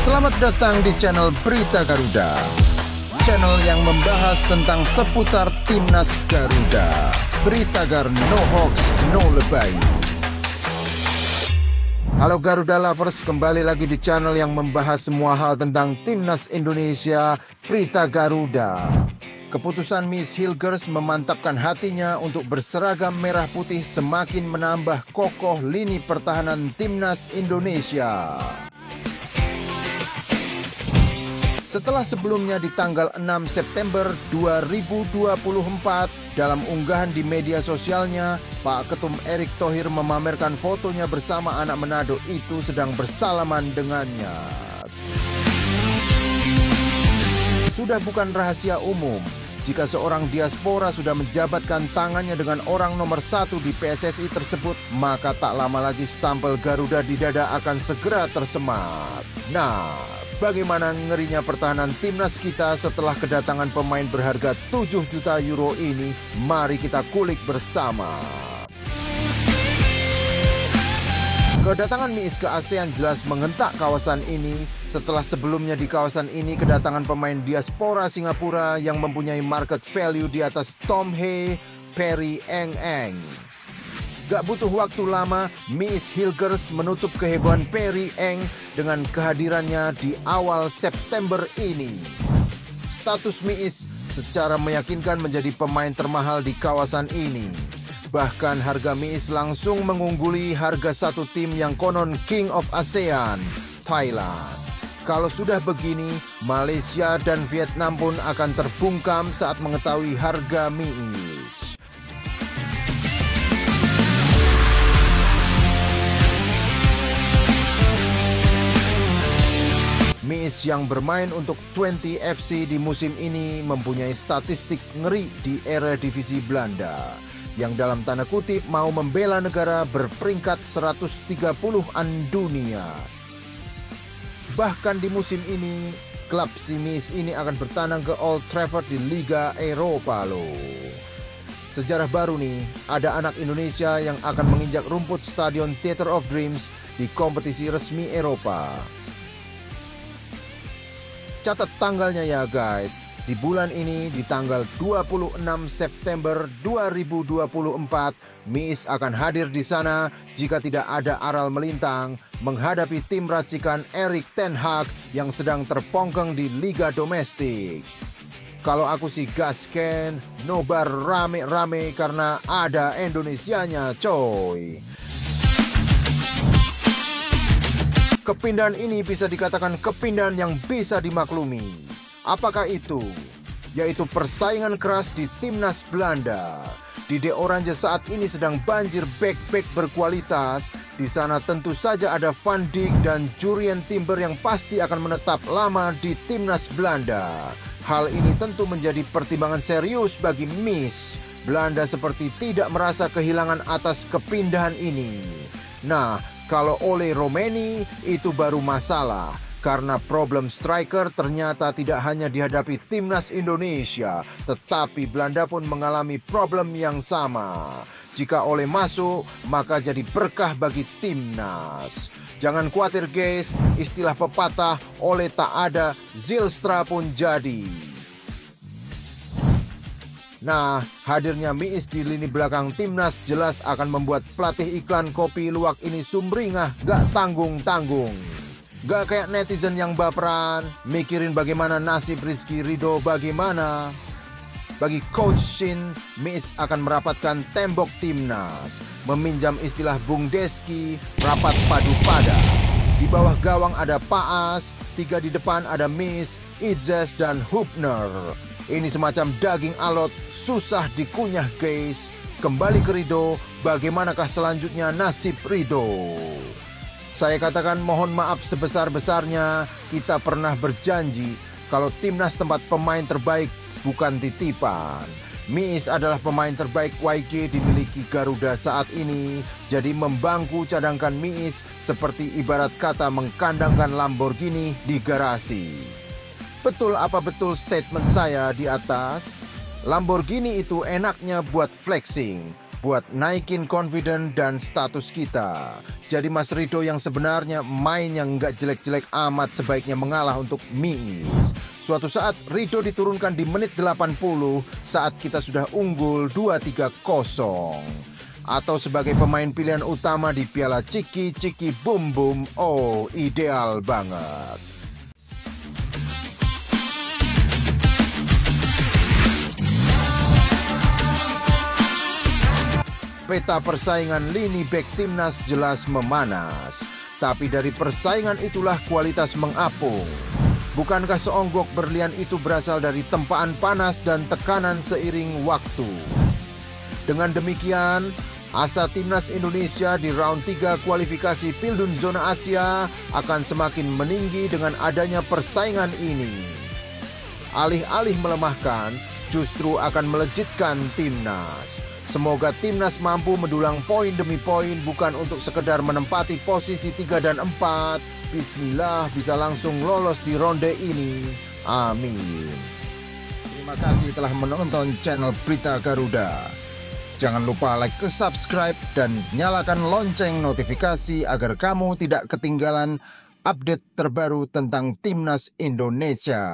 Selamat datang di channel Berita Garuda, channel yang membahas tentang seputar Timnas Garuda. Berita Gar, no hoax, no lebay. Halo Garuda Lovers, kembali lagi di channel yang membahas semua hal tentang Timnas Indonesia, Berita Garuda. Keputusan Miss Hilgers memantapkan hatinya untuk berseragam merah putih semakin menambah kokoh lini pertahanan Timnas Indonesia. Setelah sebelumnya di tanggal 6 September 2024, dalam unggahan di media sosialnya, Pak Ketum Erick Thohir memamerkan fotonya bersama anak Manado itu sedang bersalaman dengannya. Sudah bukan rahasia umum jika seorang diaspora sudah menjabatkan tangannya dengan orang nomor 1 di PSSI tersebut, maka tak lama lagi stempel Garuda di dada akan segera tersemat. Nah, bagaimana ngerinya pertahanan timnas kita setelah kedatangan pemain berharga 7 juta euro ini? Mari kita kulik bersama. Kedatangan MIIS ke ASEAN jelas mengentak kawasan ini setelah sebelumnya di kawasan ini kedatangan pemain diaspora Singapura yang mempunyai market value di atas Tom Hee, Perry Eng. Gak butuh waktu lama, Miss Hilgers menutup kehebohan Perry Eng dengan kehadirannya di awal September ini. Status Miss secara meyakinkan menjadi pemain termahal di kawasan ini. Bahkan harga Miss langsung mengungguli harga satu tim yang konon King of ASEAN, Thailand. Kalau sudah begini, Malaysia dan Vietnam pun akan terbungkam saat mengetahui harga Miss. Miis yang bermain untuk 20 FC di musim ini mempunyai statistik ngeri di era divisi Belanda, yang dalam tanda kutip mau membela negara berperingkat 130-an dunia. Bahkan di musim ini, klub si Miis ini akan bertandang ke Old Trafford di Liga Eropa loh. Sejarah baru nih, ada anak Indonesia yang akan menginjak rumput Stadion Theatre of Dreams di kompetisi resmi Eropa. Catat tanggalnya ya guys, di bulan ini di tanggal 26 September 2024, Miis akan hadir di sana jika tidak ada aral melintang menghadapi tim racikan Erik ten Hag yang sedang terpongkeng di liga domestik. Kalau aku sih gasken, nobar rame-rame karena ada Indonesianya coy. Kepindahan ini bisa dikatakan kepindahan yang bisa dimaklumi. Apakah itu? Yaitu persaingan keras di timnas Belanda. Di De Oranje saat ini sedang banjir bek-bek berkualitas. Di sana tentu saja ada Van Dijk dan Jurien Timber yang pasti akan menetap lama di timnas Belanda. Hal ini tentu menjadi pertimbangan serius bagi Miss. Belanda seperti tidak merasa kehilangan atas kepindahan ini. Nah, kalau oleh Romeni itu baru masalah, karena problem striker ternyata tidak hanya dihadapi timnas Indonesia, tetapi Belanda pun mengalami problem yang sama. Jika oleh masuk, maka jadi berkah bagi timnas. Jangan khawatir guys, istilah pepatah oleh tak ada, Zylstra pun jadi. Nah, hadirnya Miis di lini belakang timnas jelas akan membuat pelatih iklan kopi luwak ini sumringah gak tanggung-tanggung. Gak kayak netizen yang baperan, mikirin bagaimana nasib Rizky Ridho bagaimana. Bagi Coach Shin, Miis akan merapatkan tembok timnas. Meminjam istilah Bung Deski, rapat padu pada. Di bawah gawang ada Paas, 3 di depan ada Miis, Idjes dan Hubner. Ini semacam daging alot, susah dikunyah guys. Kembali ke Ridho, bagaimanakah selanjutnya nasib Ridho? Saya katakan mohon maaf sebesar-besarnya, kita pernah berjanji kalau timnas tempat pemain terbaik bukan titipan. Miis adalah pemain terbaik YG dimiliki Garuda saat ini, jadi membangku cadangkan Miis seperti ibarat kata mengkandangkan Lamborghini di garasi. Betul apa betul statement saya di atas? Lamborghini itu enaknya buat flexing, buat naikin confidence dan status kita. Jadi Mas Rido yang sebenarnya main yang nggak jelek-jelek amat sebaiknya mengalah untuk MIS. Suatu saat Rido diturunkan di menit 80 saat kita sudah unggul 2-3-0. Atau sebagai pemain pilihan utama di Piala Ciki Ciki Boom Boom, oh ideal banget. Peta persaingan lini bek timnas jelas memanas. Tapi dari persaingan itulah kualitas mengapung. Bukankah seonggok berlian itu berasal dari tempaan panas dan tekanan seiring waktu? Dengan demikian, asa timnas Indonesia di round 3 kualifikasi Pildun Zona Asia akan semakin meninggi dengan adanya persaingan ini. Alih-alih melemahkan, justru akan melejitkan timnas. Semoga timnas mampu mendulang poin demi poin, bukan untuk sekedar menempati posisi 3 dan 4. Bismillah bisa langsung lolos di ronde ini. Amin. Terima kasih telah menonton channel Berita Garuda. Jangan lupa like, subscribe, dan nyalakan lonceng notifikasi agar kamu tidak ketinggalan update terbaru tentang timnas Indonesia.